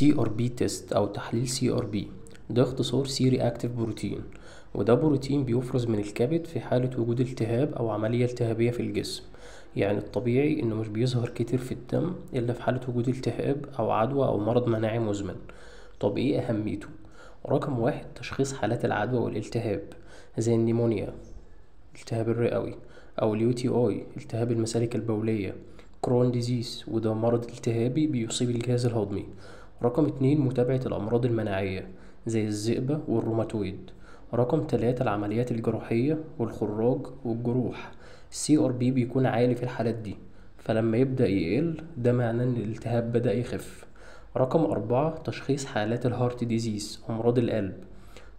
سي ار بي تيست او تحليل سي ار بي ده اختصار سي رياكتيف بروتين، وده بروتين بيفرز من الكبد في حالة وجود التهاب او عملية التهابية في الجسم. يعني الطبيعي انه مش بيظهر كتير في الدم الا في حالة وجود التهاب او عدوى او مرض مناعي مزمن. طب ايه اهميته؟ رقم واحد، تشخيص حالات العدوى والالتهاب زي النيمونيا التهاب الرئوي، او اليو تي اي التهاب المسالك البولية، كرون ديزيز وده مرض التهابي بيصيب الجهاز الهضمي. رقم اتنين، متابعة الأمراض المناعية زي الذئبة والروماتويد. رقم تلاتة، العمليات الجراحية والخراج والجروح. السي ار بي بيكون عالي في الحالات دي، فلما يبدأ يقل ده معناه إن الالتهاب بدأ يخف. رقم أربعة، تشخيص حالات الهارت ديزيز أمراض القلب،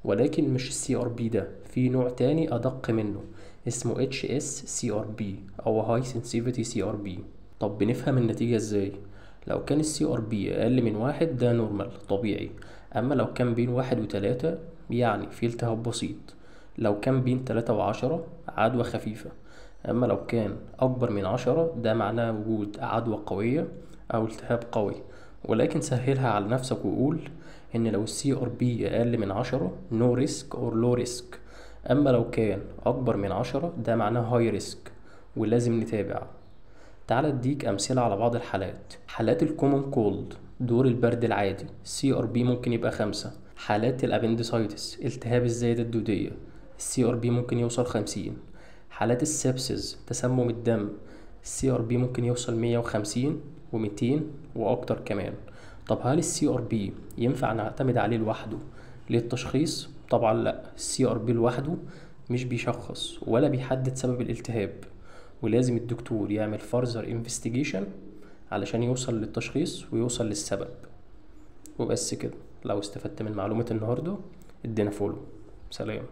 ولكن مش السي ار بي ده، في نوع تاني أدق منه اسمه HSCRP أو High Sensitivity CRP. طب بنفهم النتيجة ازاي؟ لو كان السي ار بي أقل من واحد ده نورمال طبيعي، أما لو كان بين واحد وتلاتة يعني في التهاب بسيط، لو كان بين تلاتة وعشرة عدوى خفيفة، أما لو كان أكبر من عشرة ده معناه وجود عدوى قوية أو التهاب قوي. ولكن سهلها على نفسك وقول إن لو السي ار بي أقل من عشرة no risk or low risk، أما لو كان أكبر من عشرة ده معناه هاي ريسك ولازم نتابع. تعال اديك أمثلة على بعض الحالات. حالات الكومون كولد دور البرد العادي السي ار بي ممكن يبقى خمسة. حالات الابندسايتس التهاب الزايدة الدودية السي ار بي ممكن يوصل 50. حالات السبسز تسمم الدم السي ار بي ممكن يوصل 150 و200 وأكتر كمان. طب هل السي ار بي ينفع نعتمد عليه لوحده للتشخيص؟ طبعا لا، السي ار بي لوحده مش بيشخص ولا بيحدد سبب الالتهاب، ولازم الدكتور يعمل further investigation علشان يوصل للتشخيص ويوصل للسبب. وبس كده، لو استفدت من معلومة النهاردة ادينا فولو. سلام.